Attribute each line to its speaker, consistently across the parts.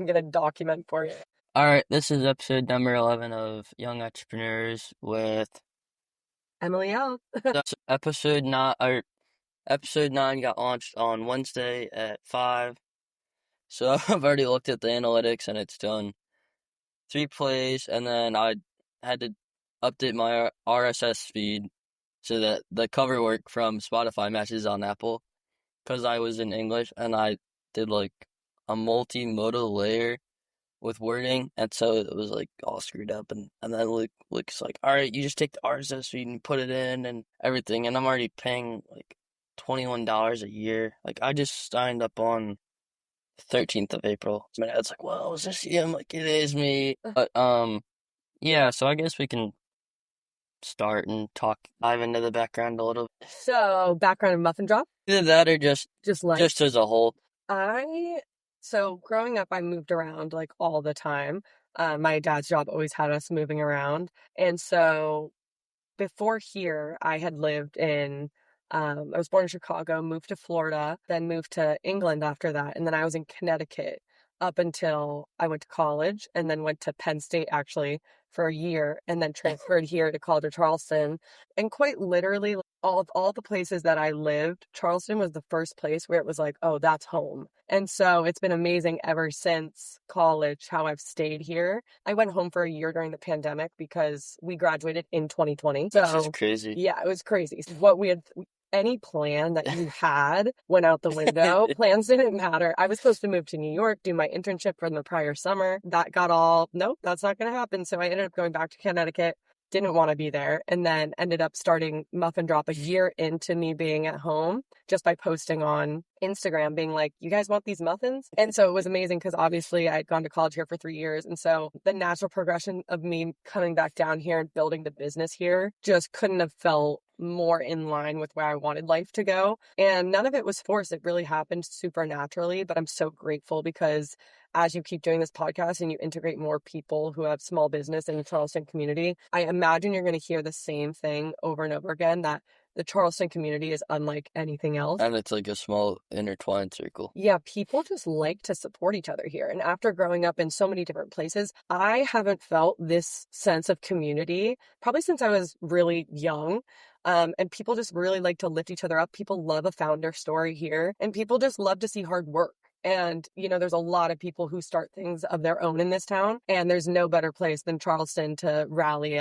Speaker 1: I'm going to document for you.
Speaker 2: All right, this is episode number 11 of Young Entrepreneurs with
Speaker 1: Emily Eldh.
Speaker 2: episode 9. Episode 9 got launched on Wednesday at 5. So I've already looked at the analytics and it's done 3 plays, and then I had to update my RSS feed so that the cover work from Spotify matches on Apple because I was in English and I did like a multimodal layer with wording, and so it was like all screwed up, and then Luke's like, all right, you just take the RSS feed and put it in and everything, and I'm already paying like $21 a year. Like I just signed up on the 13th of April. My dad's like, well, is this you? I'm like, it is me. But yeah, so I guess we can start and dive into the background a little.
Speaker 1: So, background of Muffin Drop?
Speaker 2: Either that or
Speaker 1: Just like,
Speaker 2: just as a whole.
Speaker 1: so growing up, I moved around like all the time. My dad's job always had us moving around. And so before here, I had lived I was born in Chicago, moved to Florida, then moved to England after that. And then I was in Connecticut up until I went to college, and then went to Penn State actually for a year, and then transferred here to College of Charleston. And quite literally, all the places that I lived, Charleston was the first place where it was like, oh, that's home. And so it's been amazing ever since college how I've stayed here. I went home for a year during the pandemic because we graduated in 2020.
Speaker 2: This is
Speaker 1: So
Speaker 2: crazy.
Speaker 1: yeah, it was crazy. So what we had, any plan that you had went out the window. Plans didn't matter. I was supposed to move to New York, do my internship from the prior summer. That got all, nope, that's not going to happen. So I ended up going back to Connecticut. Didn't want to be there, and then ended up starting Muffin Drop a year into me being at home, just by posting on Instagram being like, you guys want these muffins? And so it was amazing because obviously I'd gone to college here for 3 years, and so the natural progression of me coming back down here and building the business here just couldn't have felt more in line with where I wanted life to go. And none of it was forced. It really happened supernaturally, but I'm so grateful because as you keep doing this podcast and you integrate more people who have small business in the Charleston community, I imagine you're going to hear the same thing over and over again, that the Charleston community is unlike anything else.
Speaker 2: And it's like a small intertwined circle.
Speaker 1: Yeah, people just like to support each other here. And after growing up in so many different places, I haven't felt this sense of community probably since I was really young. And people just really like to lift each other up. People love a founder story here, and people just love to see hard work. And, there's a lot of people who start things of their own in this town, and there's no better place than Charleston to rally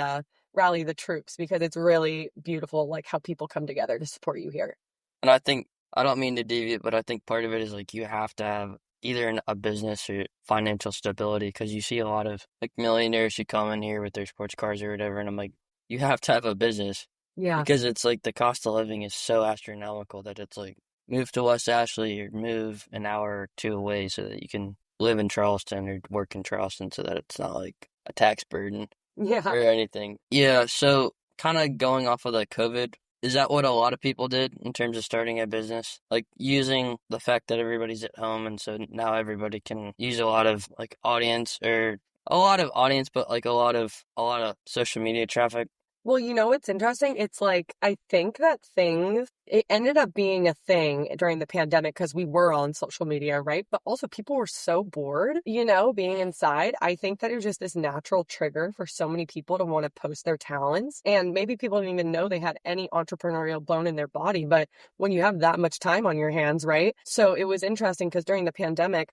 Speaker 1: the troops, because it's really beautiful, like how people come together to support you here.
Speaker 2: And I think, I don't mean to deviate, but I think part of it is like you have to have either a business or financial stability, because you see a lot of like millionaires who come in here with their sports cars or whatever, and I'm like, you have to have a business.
Speaker 1: Yeah.
Speaker 2: Because it's like the cost of living is so astronomical that it's like, move to West Ashley or move an hour or two away so that you can live in Charleston or work in Charleston, so that it's not like a tax burden or anything. Yeah, so kind of going off of the COVID, is that what a lot of people did in terms of starting a business? Like using the fact that everybody's at home, and so now everybody can use a lot of like audience, but like a lot of social media traffic.
Speaker 1: Well, what's interesting? It's like, I think that it ended up being a thing during the pandemic because we were on social media, right? But also people were so bored, being inside. I think that it was just this natural trigger for so many people to want to post their talents. And maybe people didn't even know they had any entrepreneurial bone in their body. But when you have that much time on your hands, right? So it was interesting because during the pandemic,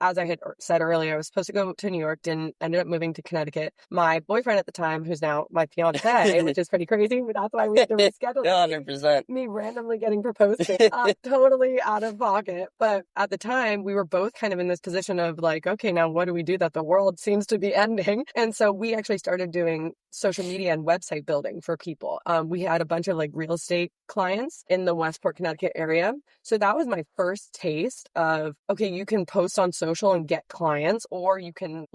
Speaker 1: as I had said earlier, I was supposed to go to New York, ended up moving to Connecticut. My boyfriend at the time, who's now my fiance, which is pretty crazy, but that's why we had to reschedule.
Speaker 2: 100%.
Speaker 1: Me randomly getting proposed to, totally out of pocket. But at the time, we were both kind of in this position of like, okay, now what do we do that the world seems to be ending? And so we actually started doing social media and website building for people. We had a bunch of like real estate clients in the Westport, Connecticut area. So that was my first taste of, okay, you can post on social and get clients, or you can,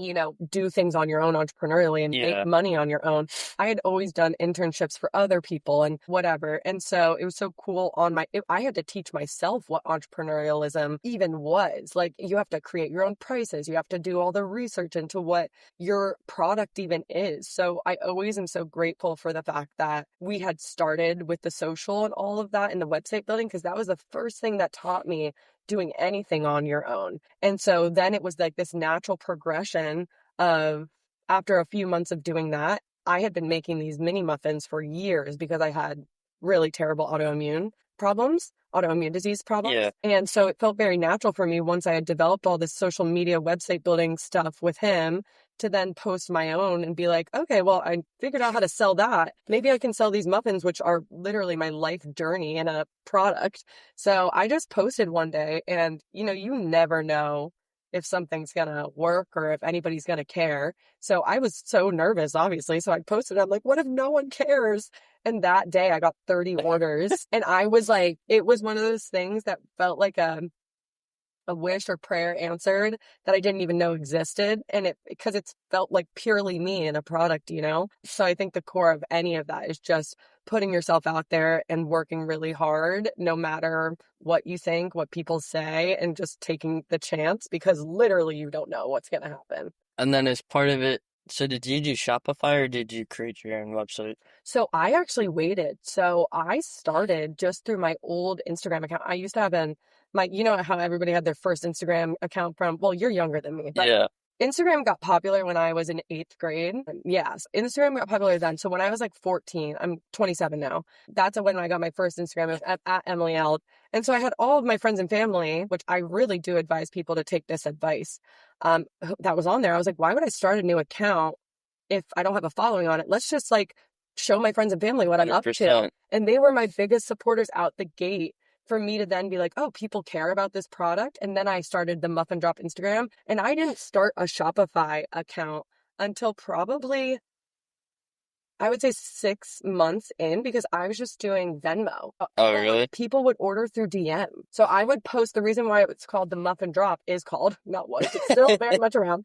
Speaker 1: do things on your own entrepreneurially and make money on your own. I had always done internships for other people and whatever. And so it was so cool I had to teach myself what entrepreneurialism even was. Like, you have to create your own prices. You have to do all the research into what your product even is. So I always am so grateful for the fact that we had started with the social and all of that and the website building, because that was the first thing that taught me doing anything on your own. And so then it was like this natural progression of, after a few months of doing that, I had been making these mini muffins for years because I had really terrible autoimmune disease problems.
Speaker 2: Yeah.
Speaker 1: And so it felt very natural for me, once I had developed all this social media website building stuff with him, to then post my own and be like, okay, well, I figured out how to sell that. Maybe I can sell these muffins, which are literally my life journey in a product. So I just posted one day, and you never know if something's gonna work or if anybody's gonna care. So I was so nervous, obviously. So I posted, I'm like, what if no one cares? And that day I got 30 orders. And I was like, it was one of those things that felt like a wish or prayer answered that I didn't even know existed. And because it's felt like purely me in a product. So I think the core of any of that is just putting yourself out there and working really hard, no matter what you think, what people say, and just taking the chance, because literally you don't know what's going to happen.
Speaker 2: And then as part of it, so did you do Shopify or did you create your own website?
Speaker 1: So I actually waited. So I started just through my old Instagram account. I used to have how everybody had their first Instagram account from, well, you're younger than me, but
Speaker 2: Yeah.
Speaker 1: Instagram got popular when I was in 8th grade. Yes, Instagram got popular then. So when I was like 14, I'm 27 now. That's when I got my first Instagram. It was at Emily Eldh. And so I had all of my friends and family, which I really do advise people to take this advice, that was on there. I was like, why would I start a new account if I don't have a following on it? Let's just like show my friends and family what I'm up to.
Speaker 2: 100%.
Speaker 1: And they were my biggest supporters out the gate, for me to then be like, oh, people care about this product. And then I started the Muffin Drop Instagram, and I didn't start a Shopify account until probably, I would say, 6 months in, because I was just doing Venmo.
Speaker 2: Oh, really?
Speaker 1: People would order through DM. So I would post, the reason why it's called the Muffin Drop is called, not was, it's still very much around,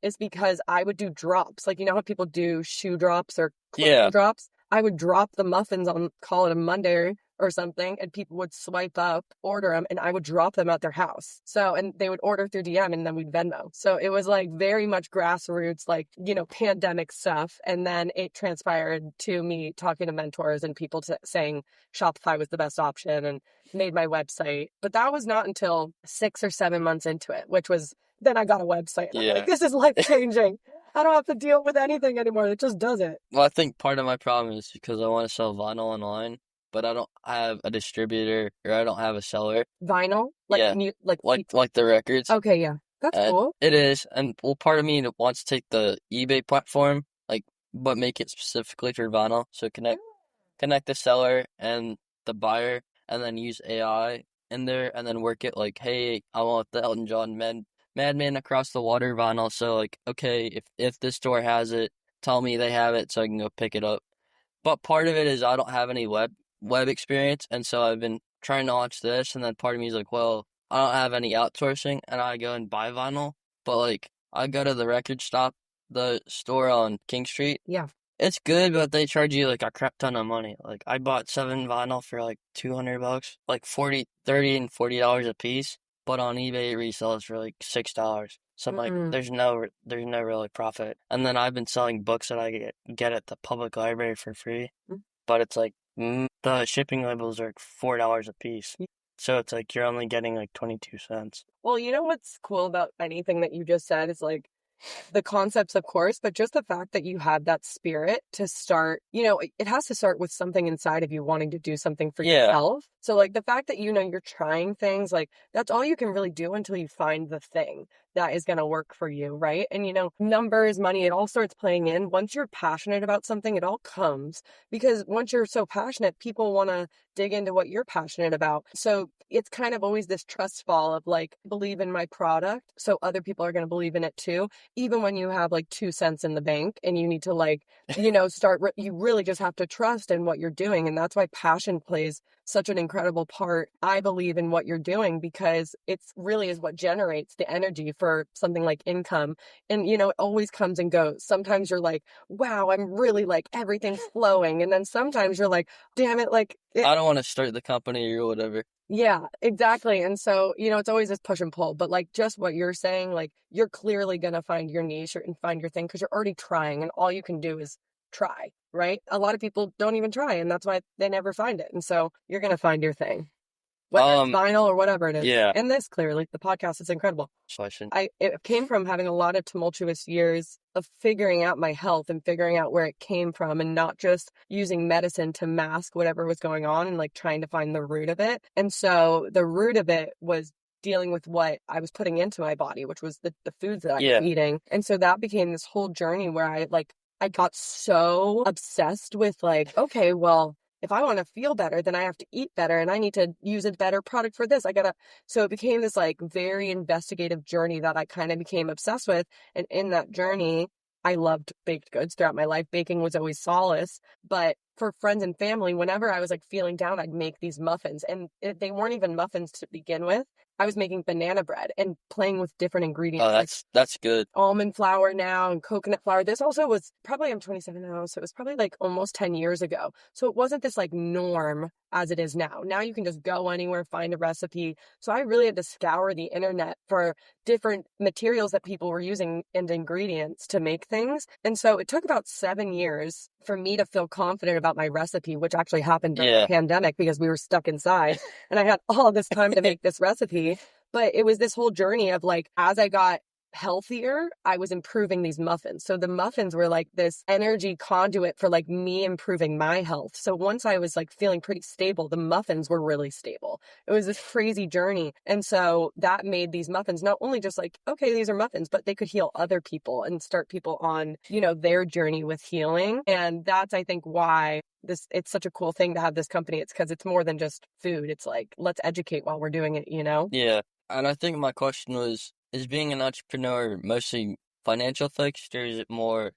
Speaker 1: is because I would do drops. Like, how people do shoe drops or clothing drops? I would drop the muffins on, call it a Monday or something, and people would swipe up, order them, and I would drop them at their house. So, and they would order through DM, and then we'd Venmo. So it was like very much grassroots, like, pandemic stuff. And then it transpired to me talking to mentors and people saying Shopify was the best option, and made my website. But that was not until 6 or 7 months into it, which was, then I got a website. And I'm like, this is life changing. I don't have to deal with anything anymore. It just does it.
Speaker 2: Well, I think part of my problem is because I want to sell vinyl online, but I don't have a distributor or I don't have a seller.
Speaker 1: Vinyl? Like,
Speaker 2: Yeah.
Speaker 1: like
Speaker 2: the records.
Speaker 1: Okay, yeah. That's cool.
Speaker 2: It is. And well, part of me wants to take the eBay platform, but make it specifically for vinyl. So connect the seller and the buyer, and then use AI in there, and then work it like, hey, I want the Elton John Madman Across the Water vinyl. So like, okay, if this store has it, tell me they have it so I can go pick it up. But part of it is I don't have any web experience, and so I've been trying to launch this, and then part of me is like, well, I don't have any outsourcing, and I go and buy vinyl. But like, I go to the store on King Street.
Speaker 1: Yeah.
Speaker 2: It's good, but they charge you like a crap ton of money. Like, I bought 7 vinyl for like $200, like 40, 30, and $40 a piece. But on eBay it resells for like $6. So I'm like, there's no really profit. And then I've been selling books that I get at the public library for free, but it's like the shipping labels are like $4 a piece. So it's like you're only getting like 22 cents.
Speaker 1: Well, you know what's cool about anything that you just said is like the concepts, of course, but just the fact that you have that spirit to start, it has to start with something inside of you wanting to do something for yourself. So like the fact that, you're trying things, like that's all you can really do until you find the thing that is going to work for you. Right. And, numbers, money, it all starts playing in. Once you're passionate about something, it all comes, because once you're so passionate, people want to dig into what you're passionate about. So it's kind of always this trust fall of like, believe in my product, so other people are going to believe in it too. Even when you have like 2 cents in the bank and you need to like, you really just have to trust in what you're doing. And that's why passion plays such an incredible part, I believe, in what you're doing, because it's really is what generates the energy for something like income. And, it always comes and goes. Sometimes you're like, wow, I'm really like, everything's flowing. And then sometimes you're like, damn it, like,
Speaker 2: I don't want to start the company or whatever.
Speaker 1: Yeah, exactly. And so, it's always this push and pull, but like just what you're saying, like you're clearly going to find your niche and find your thing because you're already trying, and all you can do is try, right? A lot of people don't even try, and that's why they never find it. And so you're going to find your thing. whether it's vinyl or whatever it is.
Speaker 2: Yeah.
Speaker 1: And this, clearly, the podcast is incredible. It came from having a lot of tumultuous years of figuring out my health and figuring out where it came from, and not just using medicine to mask whatever was going on and like trying to find the root of it. And so the root of it was dealing with what I was putting into my body, which was the foods that I was eating. And so that became this whole journey where I got so obsessed with like, okay, well, if I want to feel better, then I have to eat better, and I need to use a better product for this. So it became this like very investigative journey that I kind of became obsessed with. And in that journey, I loved baked goods throughout my life. Baking was always solace, but for friends and family, whenever I was like feeling down, I'd make these muffins, and they weren't even muffins to begin with. I was making banana bread and playing with different ingredients.
Speaker 2: Oh, that's good.
Speaker 1: Almond flour now and coconut flour. This also was probably, I'm 27 now, so it was probably like almost 10 years ago. So it wasn't this like norm as it is now. Now you can just go anywhere, find a recipe. So I really had to scour the internet for different materials that people were using and ingredients to make things. And so it took about 7 years for me to feel confident about my recipe, which actually happened during the pandemic because we were stuck inside and I had all this time to make this recipe. But it was this whole journey of like, as I got healthier, I was improving these muffins. So the muffins were like this energy conduit for like me improving my health. So once I was like feeling pretty stable, the muffins were really stable. It was this crazy journey. And so that made these muffins not only just like, okay, these are muffins, but they could heal other people and start people on, you know, their journey with healing. And that's, I think, why it's such a cool thing to have this company. It's because it's more than just food. It's like, let's educate while we're doing it, you know?
Speaker 2: Yeah. And I think my question was, is being an entrepreneur mostly financial focused, or is it more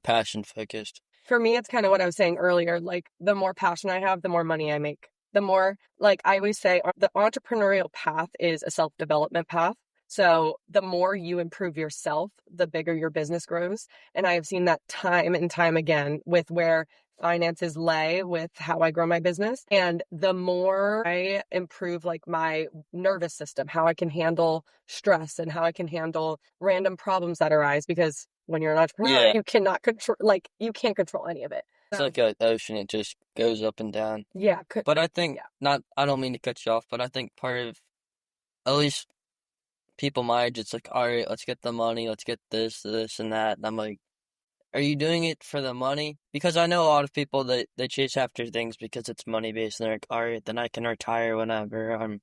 Speaker 2: passion focused?
Speaker 1: For me, it's kind of what I was saying earlier. Like, the more passion I have, the more money I make. The more, like I always say, the entrepreneurial path is a self-development path. So the more you improve yourself, the bigger your business grows. And I have seen that time and time again with where finances lay with how I grow my business. And the more I improve like my nervous system, how I can handle stress and how I can handle random problems that arise, because when you're an entrepreneur, you cannot control, like you can't control any of it.
Speaker 2: It's like an ocean. It just goes up and down.
Speaker 1: Yeah.
Speaker 2: But I think I don't mean to cut you off, but I think part of, at least people my age, it's like, all right, let's get the money, let's get this, and that. And I'm like, are you doing it for the money? Because I know a lot of people that they chase after things because it's money based, and they're like, all right, then I can retire whenever I'm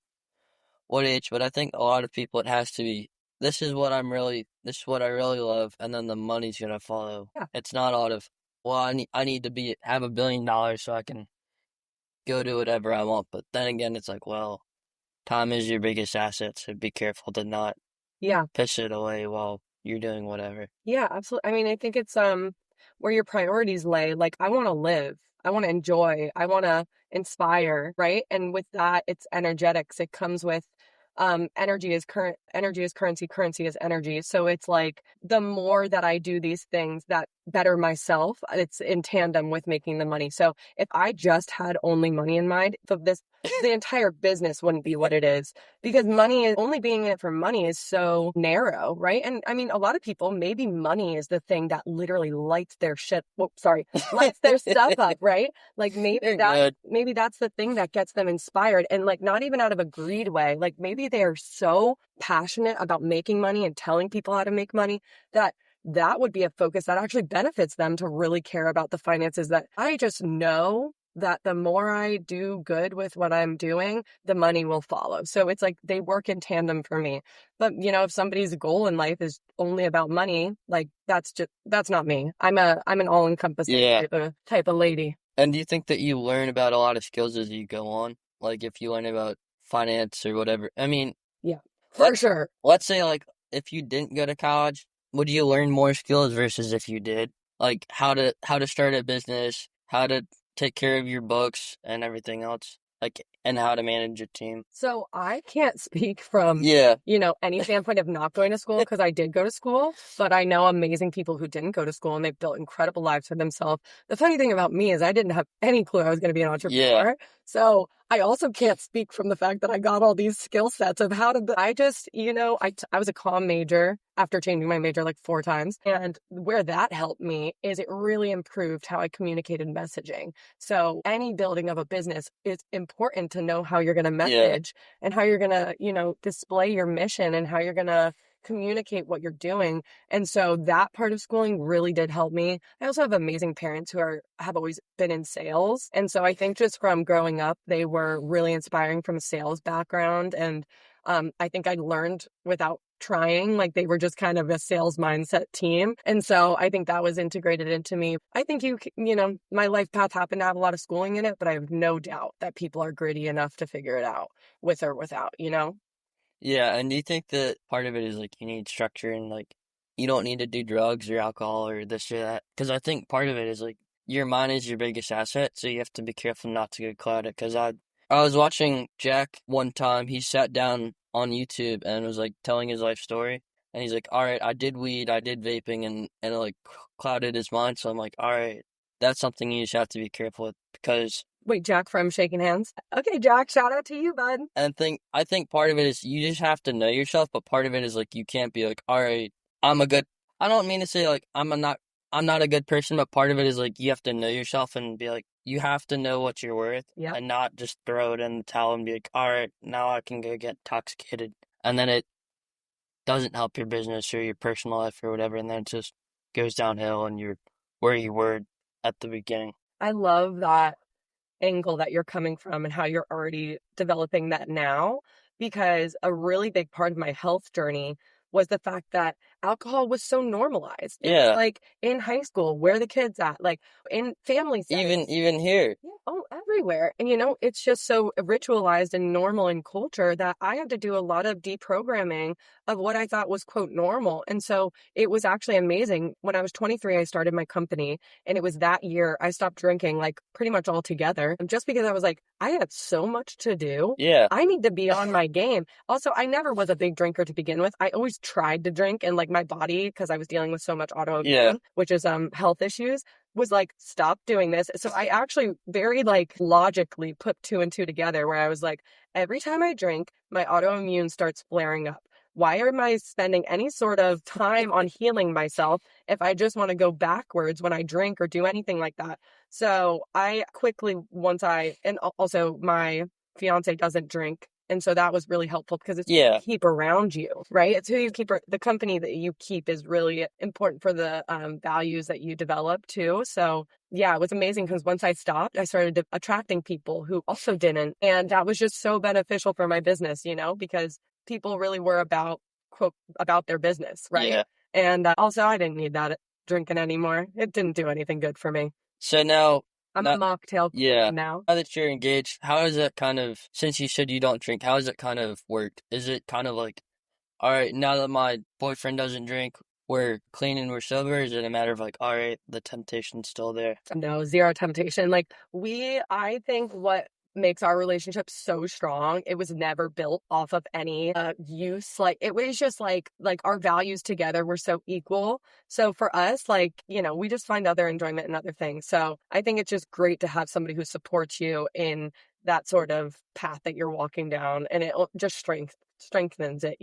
Speaker 2: what age. But I think a lot of people, it has to be, this is what I really love, and then the money's gonna follow.
Speaker 1: Yeah.
Speaker 2: It's not a lot of, well, I need to have $1 billion so I can go do whatever I want. But then again, it's like, well, time is your biggest asset, so be careful to not piss it away while you're doing whatever.
Speaker 1: Yeah, absolutely. I mean, I think it's where your priorities lay. Like, I want to live, I want to enjoy, I want to inspire, right? And with that, it's energetics. It comes with energy is currency is energy. So it's like the more that I do these things that better myself, it's in tandem with making the money. So if I just had only money in mind, the entire business wouldn't be what it is, because only being in it for money is so narrow, right? And I mean, a lot of people, maybe money is the thing that literally lights their lights their stuff up, right? Like maybe that's the thing that gets them inspired, and like not even out of a greed way. Like maybe they are so passionate about making money and telling people how to make money that would be a focus that actually benefits them to really care about the finances. That I just know that the more I do good with what I'm doing, the money will follow. So it's like they work in tandem for me. But you know, if somebody's goal in life is only about money, like that's not me. I'm an all-encompassing type of lady.
Speaker 2: And do you think that you learn about a lot of skills as you go on? Like if you learn about finance or whatever. I mean,
Speaker 1: yeah, for sure.
Speaker 2: Let's say like if you didn't go to college, would you learn more skills versus if you did? Like how to start a business, how to take care of your books and everything else, like, and how to manage your team.
Speaker 1: So I can't speak from, any standpoint of not going to school, because I did go to school, but I know amazing people who didn't go to school and they've built incredible lives for themselves. The funny thing about me is I didn't have any clue I was going to be an entrepreneur. So I also can't speak from the fact that I got all these skill sets of how to, I just, I was a comm major after changing my major like 4 times. And where that helped me is it really improved how I communicated messaging. So any building of a business, it's important to know how you're going to
Speaker 2: Yeah.
Speaker 1: message and how you're going to, display your mission and how you're going to communicate what you're doing. And so that part of schooling really did help me. I also have amazing parents who have always been in sales. And so I think just from growing up, they were really inspiring from a sales background. And I think I learned without trying, like they were just kind of a sales mindset team. And so I think that was integrated into me. I think my life path happened to have a lot of schooling in it, but I have no doubt that people are gritty enough to figure it out with or without.
Speaker 2: Yeah, and do you think that part of it is like you need structure and like you don't need to do drugs or alcohol or this or that? Because I think part of it is like your mind is your biggest asset, so you have to be careful not to get clouded. Because I was watching Jack one time. He sat down on YouTube and was like telling his life story, and he's like, "All right, I did weed, I did vaping, and it like clouded his mind." So I'm like, "All right, that's something you just have to be careful with because."
Speaker 1: Wait, Jack from Shaking Hands. Okay, Jack, shout out to you, bud.
Speaker 2: And I think part of it is you just have to know yourself, but part of it is like you can't be like, all right, I'm a good. I don't mean to say like I'm not a good person, but part of it is like you have to know yourself and be like you have to know what you're worth
Speaker 1: Yep.
Speaker 2: and not just throw it in the towel and be like, all right, now I can go get intoxicated, and then it doesn't help your business or your personal life or whatever, and then it just goes downhill and you're where you were at the beginning.
Speaker 1: I love that angle that you're coming from and how you're already developing that now, because a really big part of my health journey was the fact that alcohol was so normalized. It was
Speaker 2: Yeah,
Speaker 1: like in high school, where the kids at, like in family settings.
Speaker 2: even here.
Speaker 1: Yeah, oh, everywhere. And it's just so ritualized and normal in culture that I had to do a lot of deprogramming of what I thought was quote normal. And so it was actually amazing. When I was 23, I started my company, and it was that year I stopped drinking like pretty much altogether, just because I was like, I have so much to do.
Speaker 2: Yeah,
Speaker 1: I need to be on my game. Also, I never was a big drinker to begin with. I always tried to drink, and like my body, because I was dealing with so much
Speaker 2: yeah,
Speaker 1: autoimmune, which is health issues, was like, stop doing this. So I actually very like logically put two and two together, where I was like, every time I drink, my autoimmune starts flaring up. Why am I spending any sort of time on healing myself if I just want to go backwards when I drink or do anything like that? So I quickly, and also my fiance doesn't drink. And so that was really helpful because it's who you
Speaker 2: yeah,
Speaker 1: keep around you, right? It's who you keep, the company that you keep is really important for the values that you develop too. So yeah, it was amazing because once I stopped, I started attracting people who also didn't. And that was just so beneficial for my business, because people really were about their business, right?
Speaker 2: yeah.
Speaker 1: And also, I didn't need that drinking anymore. It didn't do anything good for me.
Speaker 2: So now,
Speaker 1: I'm a
Speaker 2: not
Speaker 1: mocktail
Speaker 2: yeah.
Speaker 1: queen now.
Speaker 2: Now that you're engaged, how is it kind of, since you said you don't drink, how has it kind of worked? Is it kind of like, all right, now that my boyfriend doesn't drink, we're clean and we're sober? Is it a matter of like, all right, the temptation's still there?
Speaker 1: No, zero temptation. Like I think what makes our relationship so strong, it was never built off of any use. Like it was just like our values together were so equal. So for us, like, we just find other enjoyment in other things. So I think it's just great to have somebody who supports you in that sort of path that you're walking down, and it just strengthens it.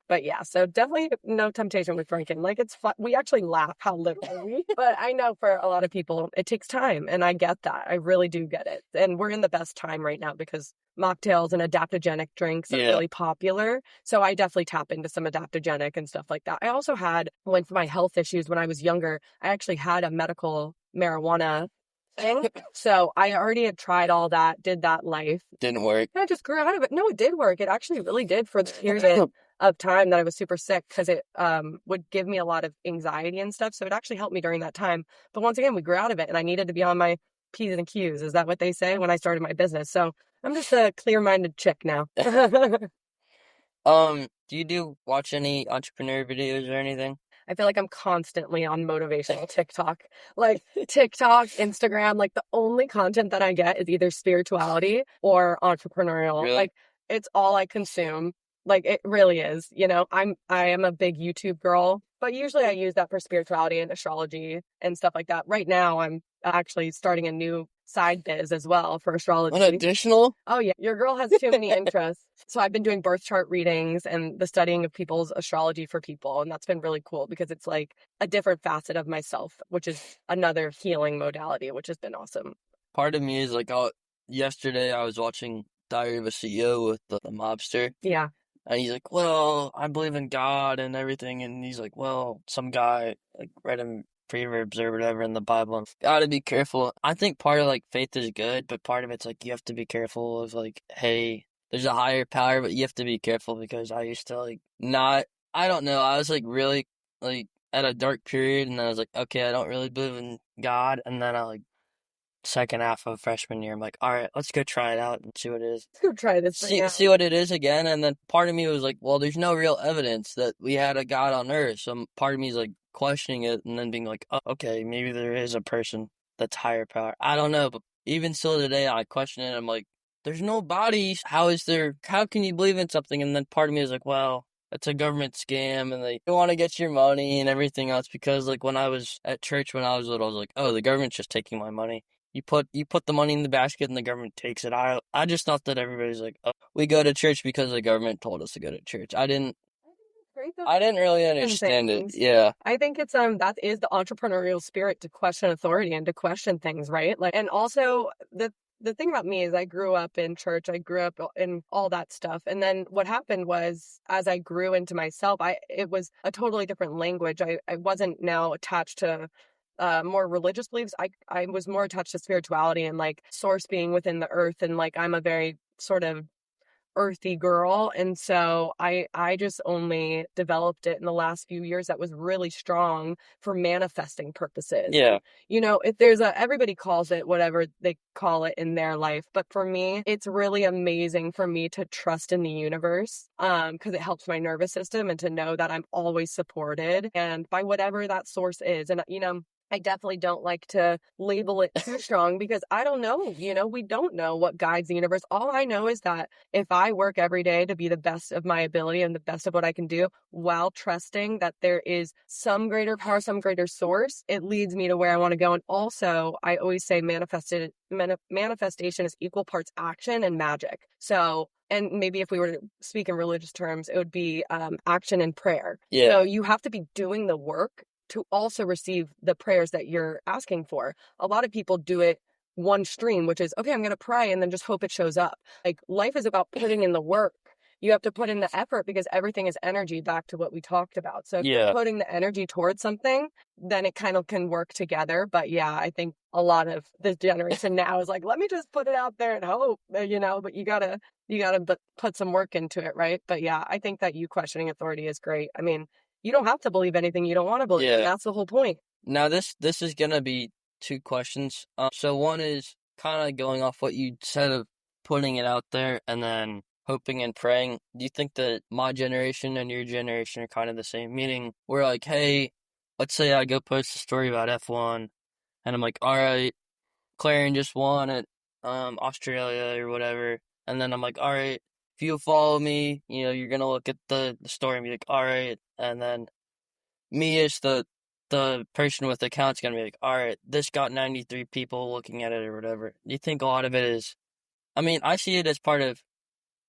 Speaker 1: But yeah, so definitely no temptation with drinking. Like it's fun. We actually laugh how little we, but I know for a lot of people it takes time, and I get that. I really do get it. And we're in the best time right now because mocktails and adaptogenic drinks are
Speaker 2: Yeah,
Speaker 1: really popular. So I definitely tap into some adaptogenic and stuff like that. I also went for my health issues when I was younger, I actually had a medical marijuana thing. So I already had tried all that, did that life.
Speaker 2: didn't work.
Speaker 1: I just grew out of it. No, it did work. It actually really did for the period of time that I was super sick, because it would give me a lot of anxiety and stuff. So it actually helped me during that time. But once again, we grew out of it, and I needed to be on my P's and Q's. Is that what they say when I started my business? So I'm just a clear-minded chick now.
Speaker 2: Do you watch any entrepreneur videos or anything?
Speaker 1: I feel like I'm constantly on motivational TikTok. Like TikTok, Instagram, like the only content that I get is either spirituality or entrepreneurial.
Speaker 2: Really?
Speaker 1: Like it's all I consume. Like it really is. I am a big YouTube girl, but usually I use that for spirituality and astrology and stuff like that. Right now I'm actually starting a new side biz as well for
Speaker 2: An
Speaker 1: astrology.
Speaker 2: additional?
Speaker 1: Oh yeah, your girl has too many interests. So I've been doing birth chart readings and the studying of people's astrology for people, and that's been really cool because it's like a different facet of myself, which is another healing modality, which has been awesome.
Speaker 2: Part of me is like, oh, yesterday I was watching Diary of a CEO with the mobster.
Speaker 1: Yeah.
Speaker 2: And he's like, well, I believe in God and everything. And he's like, well, some guy like read him Proverbs or whatever in the Bible. And gotta be careful. I think part of like faith is good, but part of it's like you have to be careful of like, hey, there's a higher power, but you have to be careful because I used to like not, I don't know. I was like really like at a dark period and I was like, okay, I don't really believe in God. And then I like second half of freshman year, I'm like, all right, let's go try it out and see what it is.
Speaker 1: Let's go try this thing out.
Speaker 2: See what it is again, and then part of me was like, well, there's no real evidence that we had a God on Earth, so part of me is like questioning it, and then being like, oh, okay, maybe there is a person that's higher power. I don't know, but even still today, I question it. I'm like, there's no bodies. How is there? How can you believe in something? And then part of me is like, well, it's a government scam, and they want to get your money and everything else. Because like when I was at church when I was little, I was like, oh, the government's just taking my money. You put the money in the basket and the government takes it. I just thought that everybody's like, oh, we go to church because the government told us to go to church.
Speaker 1: Great though.
Speaker 2: I didn't really
Speaker 1: And
Speaker 2: understand it.
Speaker 1: things.
Speaker 2: Yeah.
Speaker 1: I think it's that is the entrepreneurial spirit to question authority and to question things, right? Like, and also the thing about me is I grew up in church. I grew up in all that stuff. And then what happened was as I grew into myself, it was a totally different language. I wasn't now attached to more religious beliefs. I was more attached to spirituality and like source being within the earth, and like I'm a very sort of earthy girl, and so I just only developed it in the last few years that was really strong for manifesting purposes.
Speaker 2: Yeah.
Speaker 1: If there's everybody calls it whatever they call it in their life, but for me it's really amazing for me to trust in the universe because it helps my nervous system, and to know that I'm always supported and by whatever that source is. And I definitely don't like to label it too strong because I don't know, we don't know what guides the universe. All I know is that if I work every day to be the best of my ability and the best of what I can do while trusting that there is some greater power, some greater source, it leads me to where I want to go. And also, I always say manifestation is equal parts action and magic. So, and maybe if we were to speak in religious terms, it would be action and prayer.
Speaker 2: Yeah.
Speaker 1: So you have to be doing the work to also receive the prayers that you're asking for. A lot of people do it one stream, which is, okay, I'm going to pray and then just hope it shows up. Like life is about putting in the work. You have to put in the effort because everything is energy, back to what we talked about. So if you're putting the energy towards something, then it kind of can work together. But yeah, I think a lot of this generation now is like, let me just put it out there and hope, but you gotta put some work into it, right? But yeah, I think that you questioning authority is great. I mean, you don't have to believe anything you don't want to believe.
Speaker 2: Yeah.
Speaker 1: That's the whole point.
Speaker 2: Now this is gonna be two questions. So one is kind of going off what you said of putting it out there and then hoping and praying. Do you think that my generation and your generation are kind of the same? Meaning we're like, hey, let's say I go post a story about F1 and I'm like, all right, Clarion just won at Australia or whatever, and then I'm like, all right, if you follow me, you're gonna look at the story and be like, all right, and then me as the person with the account's gonna be like, all right, this got 93 people looking at it or whatever. Do you think a lot of it is? I mean, I see it as part of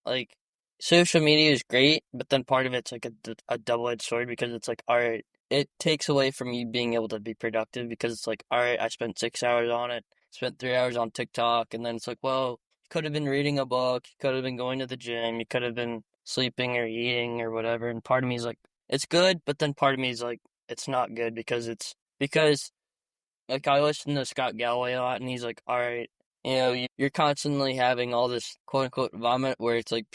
Speaker 2: like social media is great, but then part of it's like a double-edged sword because it's like, all right, it takes away from you being able to be productive because it's like, all right, I spent 6 hours on it, spent 3 hours on TikTok, and then it's like, well, you could have been reading a book, you could have been going to the gym, you could have been sleeping or eating or whatever. And part of me is like, it's good, but then part of me is like, it's not good because like I listen to Scott Galloway a lot, and he's like, all right, you're constantly having all this quote unquote vomit where it's like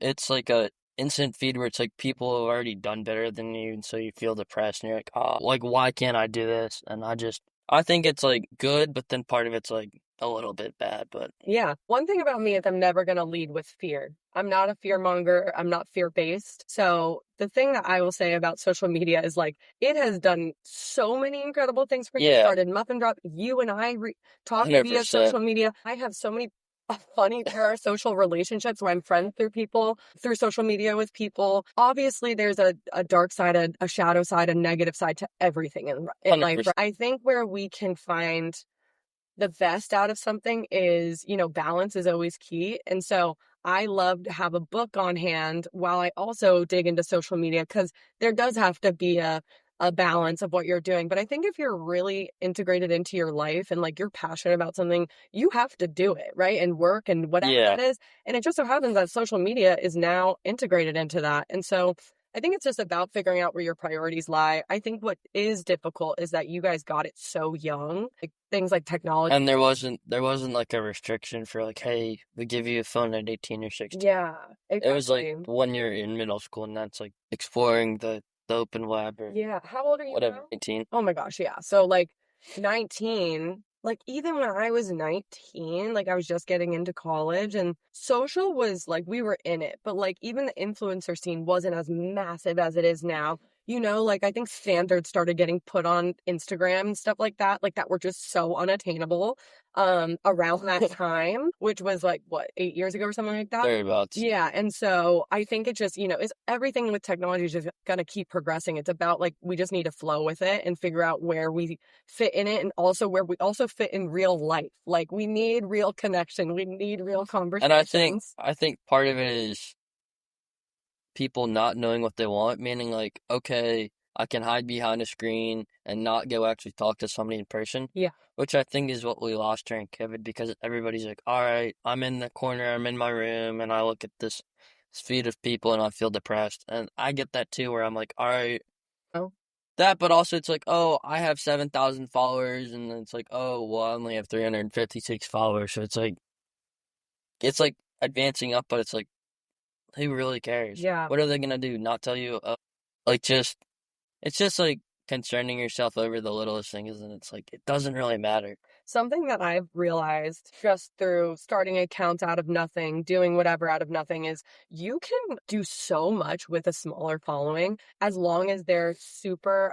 Speaker 2: it's like a instant feed where it's like people have already done better than you, and so you feel depressed, and you're like, oh, like why can't I do this? And I think it's like good, but then part of it's like a little bit bad, but
Speaker 1: yeah. One thing about me is I'm never going to lead with fear. I'm not a fear monger. I'm not fear based. So the thing that I will say about social media is like, it has done so many incredible things for me. It started Muffin Drop. You and I talk via
Speaker 2: 100%.
Speaker 1: social media. I have so many funny parasocial relationships where I'm friends through people, through social media with people. Obviously, there's a dark side, a shadow side, a negative side to everything in life.
Speaker 2: 100%.
Speaker 1: I think where we can find the best out of something is, balance is always key. And so I love to have a book on hand while I also dig into social media because there does have to be a balance of what you're doing. But I think if you're really integrated into your life and like you're passionate about something, you have to do it, right? And work and whatever
Speaker 2: Yeah.
Speaker 1: that is. And it just so happens that social media is now integrated into that. And so I think it's just about figuring out where your priorities lie. I think what is difficult is that you guys got it so young. Like things like technology.
Speaker 2: And there wasn't like a restriction for like, hey, we give you a phone at 18 or 16.
Speaker 1: Yeah,
Speaker 2: It was like
Speaker 1: exactly.
Speaker 2: when you're in middle school, and that's like exploring the open web or
Speaker 1: Yeah. How old are you
Speaker 2: whatever,
Speaker 1: now?
Speaker 2: 18.
Speaker 1: Oh my gosh, yeah. So like 19, like even when I was 19, like I was just getting into college and social was like we were in it, but like even the influencer scene wasn't as massive as it is now. Like I think standards started getting put on Instagram and stuff like that were just so unattainable around that time, which was like what, 8 years ago or something like that.
Speaker 2: Thereabouts.
Speaker 1: Yeah, and so I think it just, is everything with technology is just gonna keep progressing. It's about like we just need to flow with it and figure out where we fit in it and also where we also fit in real life. Like we need real connection. We need real
Speaker 2: And I think
Speaker 1: conversations.
Speaker 2: I think part of it is people not knowing what they want, meaning like, okay, I can hide behind a screen and not go actually talk to somebody in person,
Speaker 1: Yeah.
Speaker 2: which I think is what we lost during COVID because everybody's like, all right, I'm in the corner, I'm in my room, and I look at this feed of people and I feel depressed. And I get that too, where I'm like, all right,
Speaker 1: Oh,
Speaker 2: that, but also it's like, oh, I have 7,000 followers, and then it's like, oh, well, I only have 356 followers, so it's like advancing up, but it's like, who really cares?
Speaker 1: yeah.
Speaker 2: What are they gonna do? Not tell you? Like just it's just like concerning yourself over the littlest things, and it's like it doesn't really matter.
Speaker 1: Something that I've realized just through starting accounts out of nothing, doing whatever out of nothing is you can do so much with a smaller following as long as they're super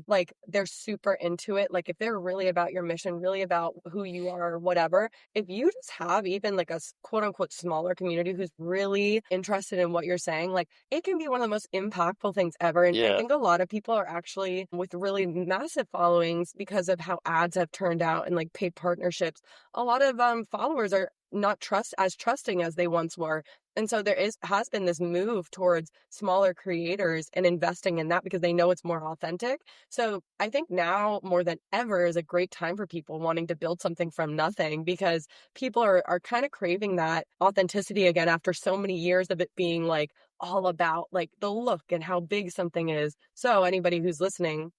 Speaker 1: like they're super into it. Like if they're really about your mission, really about who you are, or whatever. If you just have even like a quote unquote smaller community who's really interested in what you're saying, like it can be one of the most impactful things ever. And I
Speaker 2: Yeah,
Speaker 1: think a lot of people are actually with really massive followings because of how ads have turned out and like paid partnerships. A lot of followers are not as trusting as they once were. And so has been this move towards smaller creators and investing in that because they know it's more authentic. So I think now more than ever is a great time for people wanting to build something from nothing because people are kind of craving that authenticity again after so many years of it being like all about like the look and how big something is. So anybody who's listening,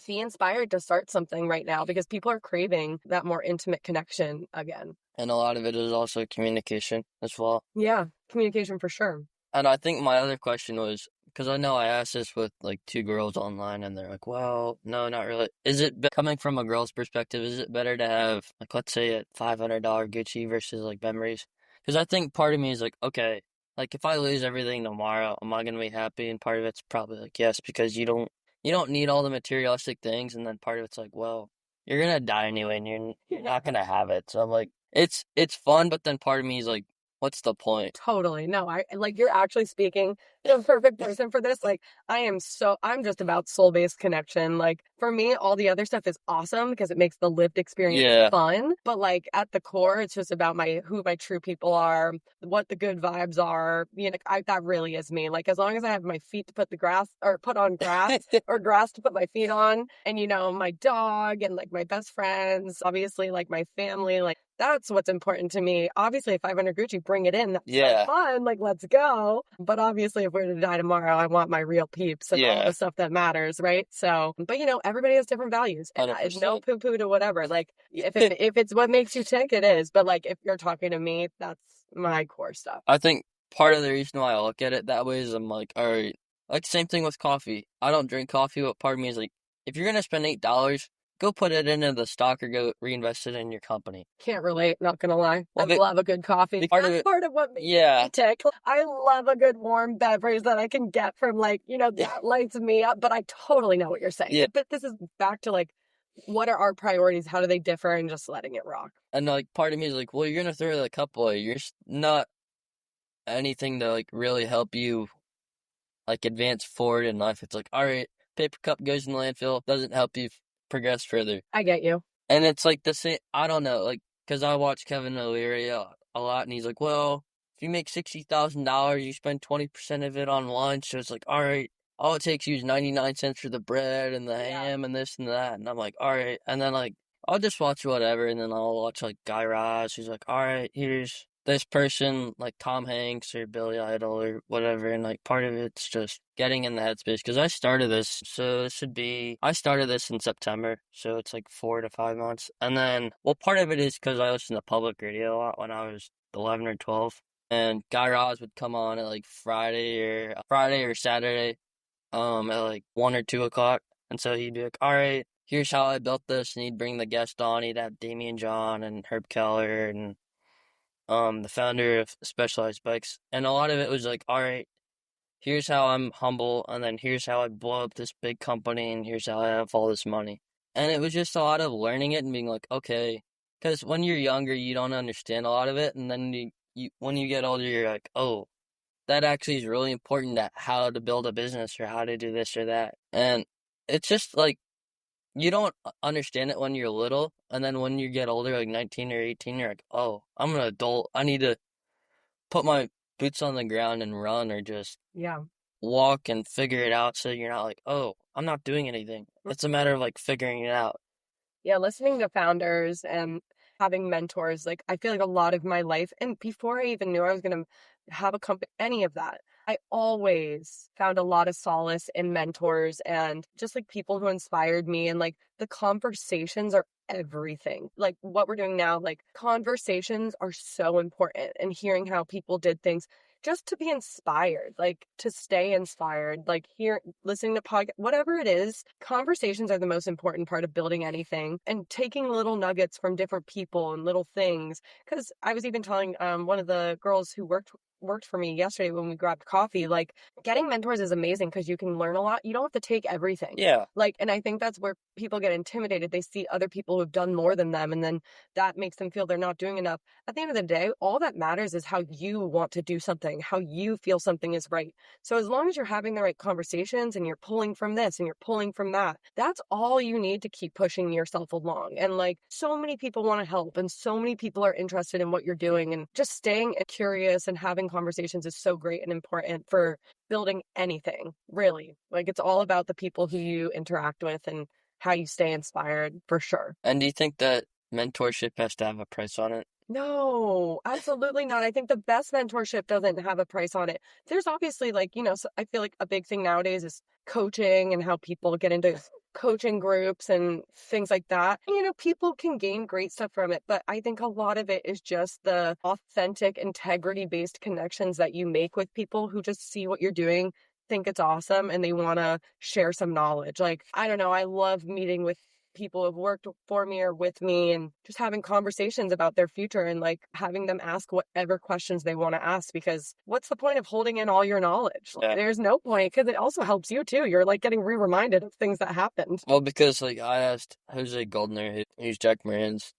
Speaker 1: be inspired to start something right now because people are craving that more intimate connection again.
Speaker 2: and a lot of it is also communication as well.
Speaker 1: Yeah, communication for sure.
Speaker 2: And I think my other question was because I know I asked this with like two girls online, and they're like, "Well, no, not really." Is it coming from a girl's perspective? Is it better to have like let's say a $500 Gucci versus like memories? Because I think part of me is like, okay, like if I lose everything tomorrow, am I gonna be happy? And part of it's probably like yes, because you don't need all the materialistic things, and then part of it's like, well, you're gonna die anyway, and you're not gonna have it. So I'm like, it's fun, but then part of me is like, what's the point?
Speaker 1: Totally. No, I like you're actually speaking to the perfect person for this. Like I'm just about soul-based connection. Like for me, all the other stuff is awesome because it makes the lived experience
Speaker 2: Yeah,
Speaker 1: fun. But like at the core, it's just about who my true people are, what the good vibes are. That really is me. Like as long as I have my feet to put on grass or grass to put my feet on, and my dog and like my best friends, obviously like my family, like that's what's important to me. Obviously, if 500 Gucci, bring it in. That's so
Speaker 2: yeah,
Speaker 1: fun. Like, let's go. But obviously, if we're to die tomorrow, I want my real peeps and all the
Speaker 2: yeah,
Speaker 1: stuff that matters, right? So, but everybody has different values, and no
Speaker 2: 100%.
Speaker 1: poo poo to whatever. Like, if it's what makes you tick, it is. But like, if you're talking to me, that's my core stuff.
Speaker 2: I think part of the reason why I look at it that way is I'm like, all right, like same thing with coffee. I don't drink coffee, but part of me is like, if you're gonna spend $8, go put it into the stock or go reinvest it in your company.
Speaker 1: Can't relate, not gonna lie. I
Speaker 2: Well,
Speaker 1: love a good coffee.
Speaker 2: part of
Speaker 1: That's
Speaker 2: it,
Speaker 1: part of what makes
Speaker 2: yeah,
Speaker 1: me tick. I love a good warm beverage that I can get from that lights me up. But I totally know what you're saying.
Speaker 2: yeah,
Speaker 1: But this is back to like what are our priorities? How do they differ? And just letting it rock.
Speaker 2: And like part of me is like, well, you're gonna throw the cup away. You're not anything to like really help you like advance forward in life. It's like, all right, paper cup goes in the landfill, doesn't help you progress further.
Speaker 1: I get you.
Speaker 2: And it's like the same. I don't know, like because I watch Kevin O'Leary a lot, and he's like, well, if you make $60,000, you spend 20% of it on lunch. So it's like, all right, all it takes you is 99 cents for the bread and the
Speaker 1: Yeah.
Speaker 2: ham and this and that. And I'm like, all right, and then like I'll just watch whatever, and then I'll watch like Guy Raz, who's like, all right, here's this person like Tom Hanks or Billy Idol or whatever, and like part of it's just getting in the headspace because I started this, so I started this in September, so it's like 4 to 5 months, and then well, part of it is because I listened to public radio a lot when I was 11 or 12, and Guy Raz would come on at like Friday or Saturday, at like 1 or 2 o'clock, and so he'd be like, all right. Here's how I built this, and he'd bring the guest on. He'd have Damian John and Herb Keller and the founder of Specialized Bikes, and a lot of it was like, all right, here's how I'm humble, and then here's how I blow up this big company, and here's how I have all this money. And it was just a lot of learning it and being like, okay, because when you're younger, you don't understand a lot of it, and then when you get older, you're like, oh, that actually is really important at how to build a business or how to do this or that. And it's just like, you don't understand it when you're little, and then when you get older, like 19 or 18, you're like, oh, I'm an adult. I need to put my boots on the ground and run or just
Speaker 1: Yeah.
Speaker 2: walk and figure it out so you're not like, oh, I'm not doing anything. It's a matter of like figuring it out.
Speaker 1: Yeah, listening to founders and having mentors, like I feel like a lot of my life, and before I even knew I was going to have a company, any of that, I always found a lot of solace in mentors and just like people who inspired me. And like the conversations are everything. Like what we're doing now, like conversations are so important, and hearing how people did things just to be inspired, like to stay inspired, like listening to podcast, whatever it is, conversations are the most important part of building anything, and taking little nuggets from different people and little things. Because I was even telling one of the girls who worked for me yesterday when we grabbed coffee, like getting mentors is amazing because you can learn a lot. You don't have to take everything.
Speaker 2: Yeah.
Speaker 1: Like, and I think that's where people get intimidated. They see other people who've done more than them, and then that makes them feel they're not doing enough. At the end of the day, all that matters is how you want to do something, how you feel something is right. So as long as you're having the right conversations and you're pulling from this and you're pulling from that, that's all you need to keep pushing yourself along. And like so many people want to help, and so many people are interested in what you're doing, and just staying curious and having conversations is so great and important for building anything, really. Like it's all about the people who you interact with and how you stay inspired, for sure.
Speaker 2: And do you think that mentorship has to have a price on it?
Speaker 1: No, absolutely not. I think the best mentorship doesn't have a price on it. There's obviously like, so I feel like a big thing nowadays is coaching and how people get into coaching groups and things like that. People can gain great stuff from it, but I think a lot of it is just the authentic, integrity-based connections that you make with people who just see what you're doing, think it's awesome, and they want to share some knowledge. Like, I don't know, I love meeting with people who have worked for me or with me and just having conversations about their future and like having them ask whatever questions they want to ask, because what's the point of holding in all your knowledge?
Speaker 2: Yeah.
Speaker 1: There's no point, because it also helps you too. You're like getting reminded of things that happened.
Speaker 2: Well, because like I asked Jose Goldner, who's Jack Moran's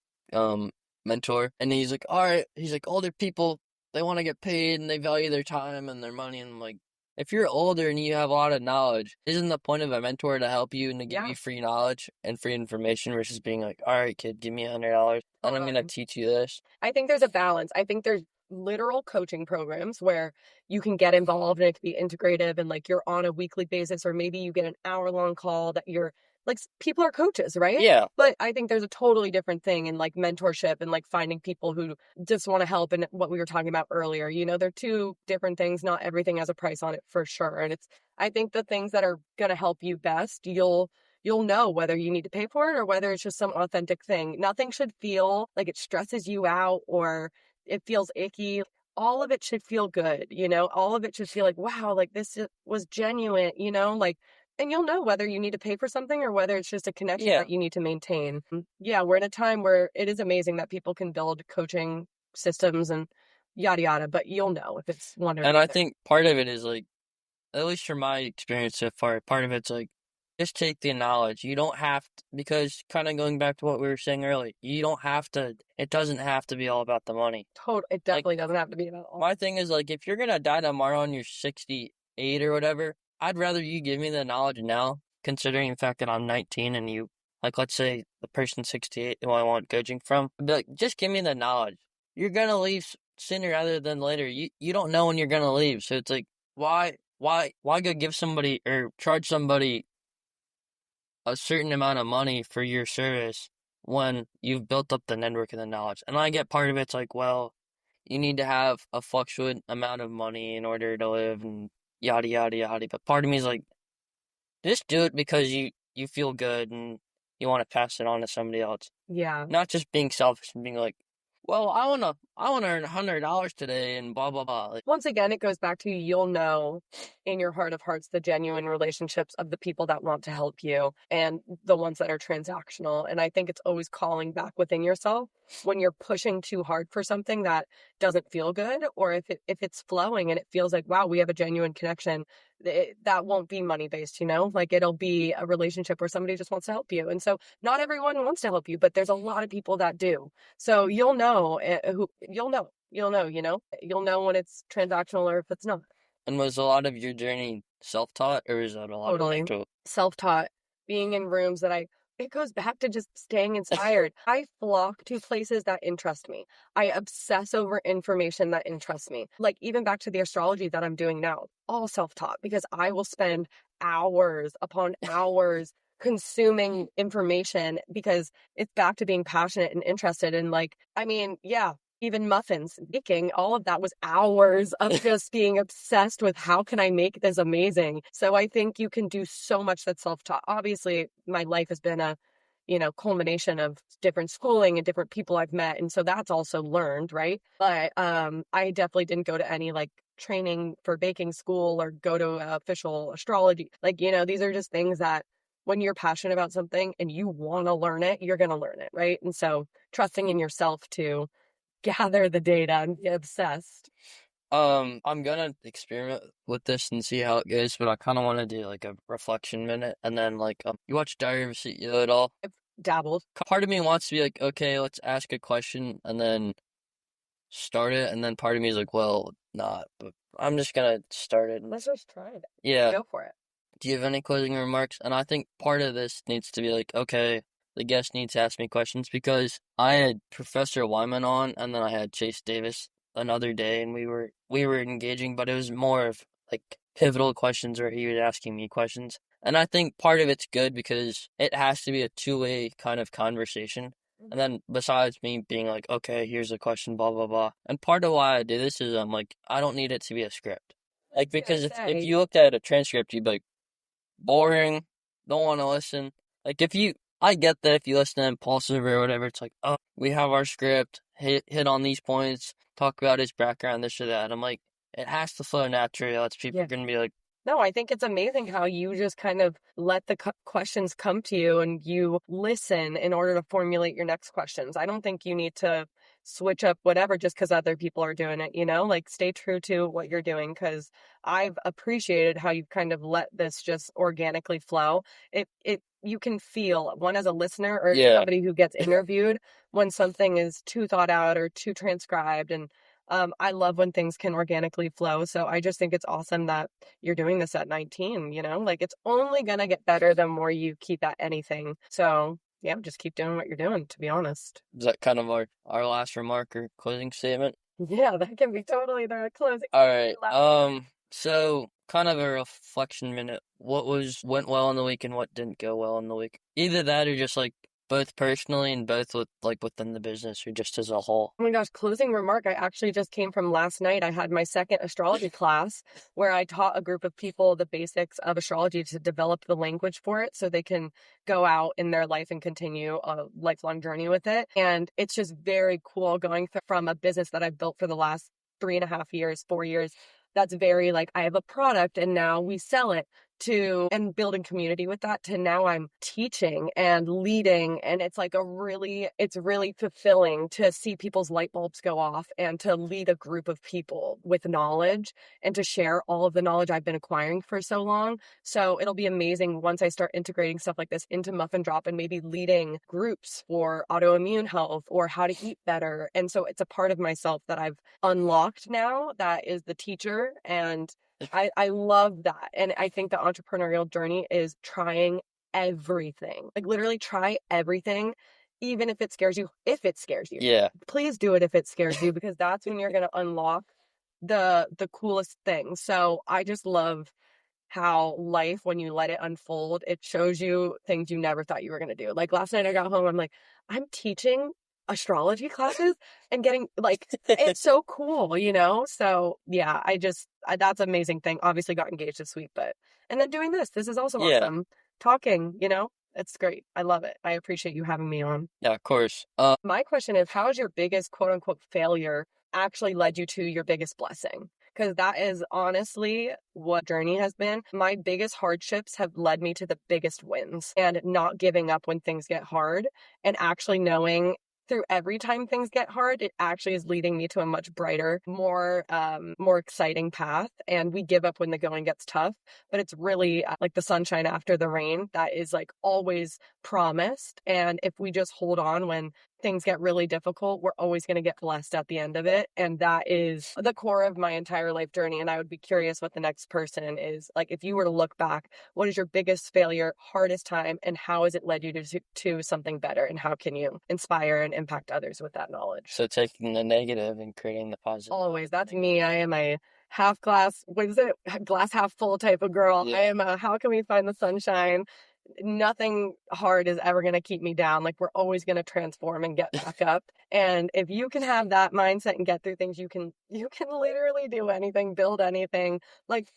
Speaker 2: mentor, and he's like, all right, he's like, older people, they want to get paid and they value their time and their money, and I'm like, if you're older and you have a lot of knowledge, isn't the point of a mentor to help you and to give you free knowledge and free information versus being like, all right, kid, give me $100 and I'm going to teach you this?
Speaker 1: I think there's a balance. I think there's literal coaching programs where you can get involved and it can be integrative, and like you're on a weekly basis, or maybe you get an hour-long call that you're like, people are coaches, right?
Speaker 2: Yeah.
Speaker 1: But I think there's a totally different thing in like mentorship and like finding people who just want to help, and what we were talking about earlier. They're two different things. Not everything has a price on it, for sure. And I think the things that are going to help you best, you'll know whether you need to pay for it or whether it's just some authentic thing. Nothing should feel like it stresses you out or it feels icky. All of it should feel good, all of it should feel like, wow, like this was genuine, like, and you'll know whether you need to pay for something or whether it's just a connection that you need to maintain. Yeah, we're in a time where it is amazing that people can build coaching systems and yada yada, but you'll know if it's one or
Speaker 2: And
Speaker 1: the
Speaker 2: I
Speaker 1: other.
Speaker 2: think part of it is like, at least from my experience so far, part of it's like just take the knowledge. You don't have to, because kind of going back to what we were saying earlier, you don't have to, it doesn't have to be all about the money.
Speaker 1: It
Speaker 2: Like,
Speaker 1: definitely doesn't have to be about all.
Speaker 2: my thing is, like, if you're gonna die tomorrow and you're 68 or whatever, I'd rather you give me the knowledge now, considering the fact that I'm 19 and you, like, let's say the person 68 who I want coaching from, I'd be like, just give me the knowledge. You're gonna leave sooner rather than later. You don't know when you're gonna leave, so it's like, why go give somebody or charge somebody a certain amount of money for your service when you've built up the network and the knowledge? And I get part of it's like, well, you need to have a fluctuant amount of money in order to live and yada yada yada. But part of me is like, just do it because you feel good and you want to pass it on to somebody else.
Speaker 1: Yeah.
Speaker 2: Not just being selfish and being like, well, I wanna earn $100 today and blah blah blah. Like,
Speaker 1: Once again, it goes back to you'll know in your heart of hearts the genuine relationships of the people that want to help you and the ones that are transactional. And I think it's always calling back within yourself when you're pushing too hard for something that doesn't feel good, or if it's flowing and it feels like, wow, we have a genuine connection. That won't be money based, like it'll be a relationship where somebody just wants to help you. And so not everyone wants to help you, but there's a lot of people that do. So you'll know you'll know when it's transactional or if it's not.
Speaker 2: and was a lot of your journey self-taught, or is that a lot of
Speaker 1: Totally
Speaker 2: mental?
Speaker 1: self-taught, being in rooms it goes back to just staying inspired. I flock to places that interest me. I obsess over information that interests me. Like even back to the astrology that I'm doing now, all self-taught, because I will spend hours upon hours consuming information because it's back to being passionate and interested. And yeah, even muffins baking, all of that was hours of just being obsessed with how can I make this amazing. So I think you can do so much that's self-taught. Obviously my life has been a culmination of different schooling and different people I've met, and so that's also learned, right? But I definitely didn't go to any like training for baking school or go to official astrology. These are just things that when you're passionate about something and you want to learn it, you're going to learn it, right? And so trusting in yourself to gather the data and be obsessed.
Speaker 2: I'm gonna experiment with this and see how it goes, but I kind of want to do like a reflection minute, and then like, you watch Diary of a CEO at all?
Speaker 1: I've dabbled.
Speaker 2: Part of me wants to be like, okay, let's ask a question and then start it, and then part of me is like, well, not, but I'm just gonna start it.
Speaker 1: Let's just try it.
Speaker 2: Yeah.
Speaker 1: Go for it.
Speaker 2: Do you have any closing remarks? And I think part of this needs to be like, okay, the guest needs to ask me questions, because I had Professor Wyman on, and then I had Chase Davis another day, and we were engaging, but it was more of like pivotal questions where he was asking me questions. And I think part of it's good because it has to be a two-way kind of conversation. And then besides me being like, okay, here's a question, blah blah blah. And part of why I do this is I'm like, I don't need it to be a script. Like, because if you looked at a transcript, you'd be like, boring, don't want to listen. Like, I get that if you listen to Impulsive or whatever, it's like, oh, we have our script, hit on these points, talk about his background, this or that. I'm like, it has to flow naturally, else people are going to be like,
Speaker 1: no, I think it's amazing how you just kind of let the questions come to you and you listen in order to formulate your next questions. I don't think you need to switch up whatever just because other people are doing it, like stay true to what you're doing, because I've appreciated how you've kind of let this just organically flow. You can feel one as a listener or somebody who gets interviewed when something is too thought out or too transcribed. And I love when things can organically flow. So I just think it's awesome that you're doing this at 19, it's only going to get better the more you keep at anything. So yeah, just keep doing what you're doing, to be honest.
Speaker 2: Is that kind of our last remark or closing statement?
Speaker 1: Yeah, that can be totally the closing.
Speaker 2: All right. So kind of a reflection minute. What went well in the week and what didn't go well in the week? Either that or just like both personally and both within the business or just as a whole.
Speaker 1: Oh my gosh, closing remark. I actually just came from last night. I had my second astrology class where I taught a group of people the basics of astrology to develop the language for it so they can go out in their life and continue a lifelong journey with it. And it's just very cool going from a business that I've built for the last 3.5 years, 4 years. That's very like, I have a product and now we sell it, and building community with that to now I'm teaching and leading. And it's like it's really fulfilling to see people's light bulbs go off and to lead a group of people with knowledge and to share all of the knowledge I've been acquiring for so long. So it'll be amazing once I start integrating stuff like this into Muffin Drop and maybe leading groups for autoimmune health or how to eat better. And so it's a part of myself that I've unlocked now that is the teacher. And I love that. And I think the entrepreneurial journey is trying everything. Like literally try everything, even if it scares you. If it scares you,
Speaker 2: Yeah.
Speaker 1: please do it if it scares you, because that's when you're gonna unlock the coolest things. So I just love how life, when you let it unfold, it shows you things you never thought you were gonna do. Like last night I got home, I'm like, I'm teaching astrology classes and getting like it's so cool, you know? So yeah, that's an amazing thing. Obviously got engaged this week, but and then doing this is also
Speaker 2: Yeah.
Speaker 1: awesome. Talking, you know, it's great. I love it. I appreciate you having me on.
Speaker 2: Yeah, of course.
Speaker 1: My question is, how has your biggest quote unquote failure actually led you to your biggest blessing? Because that is honestly what journey has been. My biggest hardships have led me to the biggest wins, and not giving up when things get hard and actually knowing through every time things get hard, it actually is leading me to a much brighter, more exciting path. And we give up when the going gets tough, but it's really like the sunshine after the rain that is like always promised. And if we just hold on when things get really difficult, we're always going to get blessed at the end of it. And that is the core of my entire life journey. And I would be curious what the next person is like. If you were to look back, what is your biggest failure, hardest time, and how has it led you to something better? And how can you inspire and impact others with that knowledge?
Speaker 2: So taking the negative and creating the positive.
Speaker 1: Always. That's me. I am a half glass, what is it? Glass half full type of girl.
Speaker 2: Yeah.
Speaker 1: I am a how can we find the sunshine? Nothing hard is ever going to keep me down. Like we're always going to transform and get back up. And if you can have that mindset and get through things, you can literally do anything, build anything. Like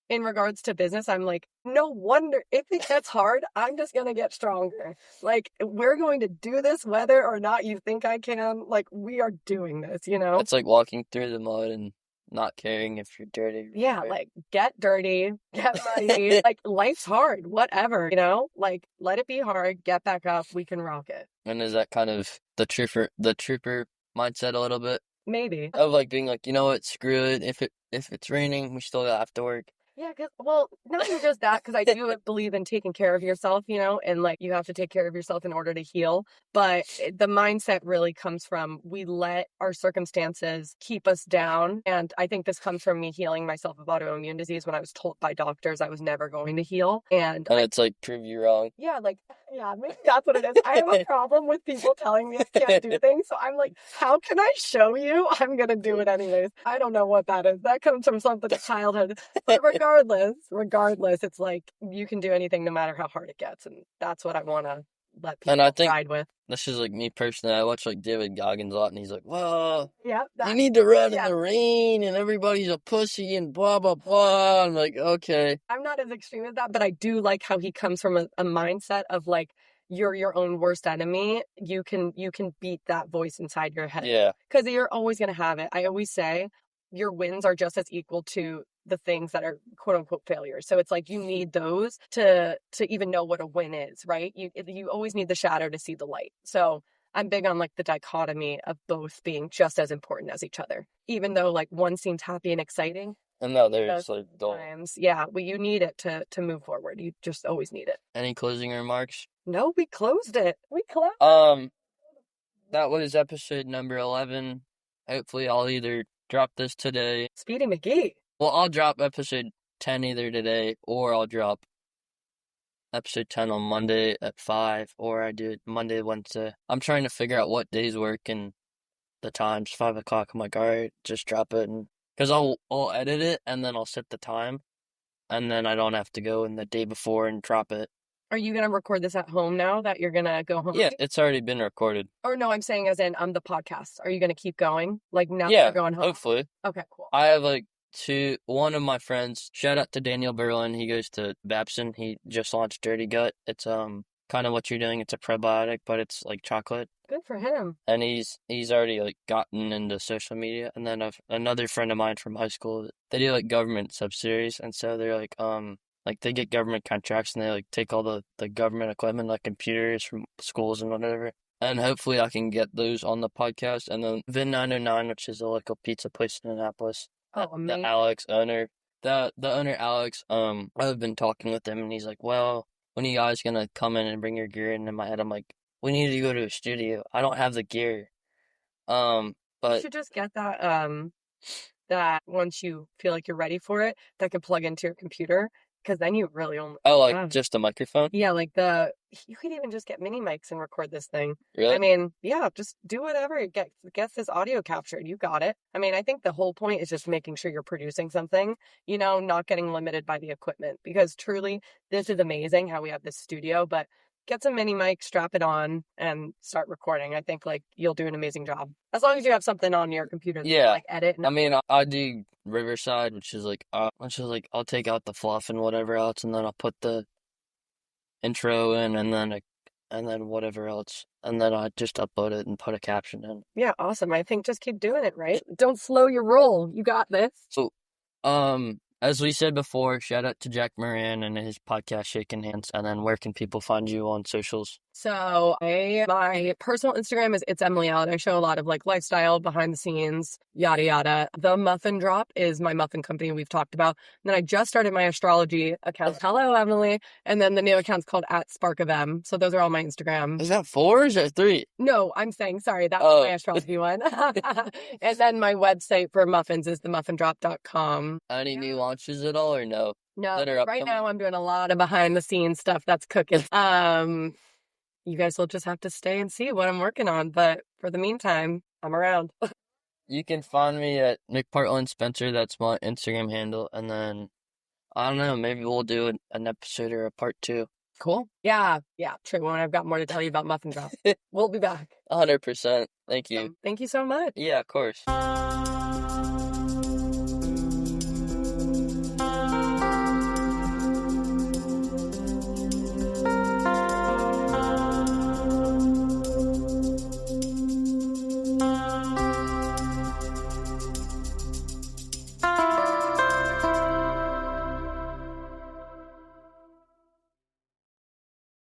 Speaker 1: in regards to business, I'm like, no wonder if it gets hard, I'm just going to get stronger. Like we're going to do this whether or not you think I can. Like we are doing this, you know?
Speaker 2: It's like walking through the mud and not caring if you're dirty.
Speaker 1: Yeah, like get dirty, get muddy. Like life's hard, whatever, you know? Like let it be hard, get back up, we can rock it.
Speaker 2: And is that kind of the trooper mindset a little bit?
Speaker 1: Maybe.
Speaker 2: Of like being like, you know what, screw it. If it's raining, we still have to work.
Speaker 1: Yeah, well, not even just that, because I do believe in taking care of yourself, you know, and like you have to take care of yourself in order to heal. But the mindset really comes from we let our circumstances keep us down. And I think this comes from me healing myself of autoimmune disease when I was told by doctors I was never going to heal. And
Speaker 2: it's like, prove you wrong.
Speaker 1: Yeah, maybe that's what it is. I have a problem with people telling me I can't do things. So I'm like, how can I show you? I'm going to do it anyways. I don't know what that is. That comes from something in childhood. But regardless, it's like you can do anything no matter how hard it gets. And that's what I want to let people
Speaker 2: And I think
Speaker 1: ride with.
Speaker 2: this is like me personally. I watch like David Goggins a lot, and he's like, well,
Speaker 1: Yeah,
Speaker 2: you need to run in the rain, and everybody's a pussy, and blah, blah, blah. I'm like, okay.
Speaker 1: I'm not as extreme as that, but I do like how he comes from a mindset of like, you're your own worst enemy. You can beat that voice inside your head.
Speaker 2: Yeah.
Speaker 1: Because you're always going to have it. I always say your wins are just as equal to the things that are quote unquote failures. So it's like you need those to even know what a win is, right? You always need the shadow to see the light. So I'm big on like the dichotomy of both being just as important as each other. Even though like one seems happy and exciting.
Speaker 2: And no, there's like dull.
Speaker 1: Times. Yeah, well, you need it to move forward. You just always need it.
Speaker 2: Any closing remarks?
Speaker 1: No, we closed it.
Speaker 2: That was episode number 11. Hopefully I'll either drop this today.
Speaker 1: Speedy McGee.
Speaker 2: Well, I'll drop episode 10 either today, or I'll drop episode 10 on Monday at 5, or I do it Monday, Wednesday. I'm trying to figure out what days work and the times. 5 o'clock, I'm like, all right, just drop it. Because I'll edit it, and then I'll set the time, and then I don't have to go in the day before and drop it.
Speaker 1: Are you going to record this at home now that you're going to go home?
Speaker 2: Yeah, it's already been recorded.
Speaker 1: Or no, I'm saying as in the podcast. Are you going to keep going? Like now that
Speaker 2: Yeah,
Speaker 1: you're going home?
Speaker 2: hopefully.
Speaker 1: Okay, cool.
Speaker 2: I have like one of my friends, shout out to Daniel Berlin. He goes to Babson. He just launched Dirty Gut. It's kind of what you're doing. It's a probiotic, but it's like chocolate.
Speaker 1: Good for him.
Speaker 2: And he's already like gotten into social media. And then another friend of mine from high school, they do like government subsidiaries, and so they're like like they get government contracts and they like take all the government equipment, like computers from schools and whatever. And hopefully I can get those on the podcast. And then Vin 909, which is a local pizza place in Annapolis.
Speaker 1: Oh,
Speaker 2: The
Speaker 1: amazing.
Speaker 2: Alex owner, the owner Alex, I've been talking with him and he's like, well, when are you guys gonna come in and bring your gear? And in my head, I'm like, we need to go to a studio. I don't have the gear.
Speaker 1: You
Speaker 2: But
Speaker 1: should just get that that once you feel like you're ready for it, that could plug into your computer, because then you really only
Speaker 2: like
Speaker 1: yeah.
Speaker 2: just a microphone?
Speaker 1: Yeah, like you could even just get mini mics and record this thing. I
Speaker 2: Really?
Speaker 1: mean, yeah, just do whatever. Get this audio captured. You got it. I mean, I think the whole point is just making sure you're producing something, not getting limited by the equipment, because truly this is amazing how we have this studio, but get some mini mic, strap it on, and start recording. I think like you'll do an amazing job. As long as you have something on your computer that you
Speaker 2: Yeah.
Speaker 1: like edit and
Speaker 2: I mean, I do Riverside, which is like I'll take out the fluff and whatever else, and then I'll put the intro in, and then whatever else, and then I just upload it and put a caption in.
Speaker 1: yeah, awesome. I think just keep doing it, right? Don't slow your roll. You got this.
Speaker 2: So, as we said before, shout out to Jack Moran and his podcast Shaking Hands, and then where can people find you on socials?
Speaker 1: So my personal Instagram is It's Emily Out. I show a lot of like lifestyle, behind the scenes, yada yada. The Muffin Drop is my muffin company we've talked about. And then I just started my astrology account. Hello, Emily. And then the new account's called @SparkofM. So those are all my Instagrams.
Speaker 2: Is that 4 or is that 3?
Speaker 1: No, I'm saying sorry. That was my astrology one. And then my website for muffins is themuffindrop.com.
Speaker 2: Any new launches at all or no?
Speaker 1: No,
Speaker 2: That are
Speaker 1: right
Speaker 2: upcoming?
Speaker 1: now I'm doing a lot of behind the scenes stuff that's cooking. You guys will just have to stay and see what I'm working on. But for the meantime, I'm around.
Speaker 2: You can find me at McPartland Spencer. That's my Instagram handle. And then, I don't know, maybe we'll do an episode or a part 2.
Speaker 1: Cool. Yeah, true. When I've got more to tell you about Muffin Drop, we'll be back.
Speaker 2: 100%. Thank you.
Speaker 1: Thank you so much.
Speaker 2: Yeah, of course.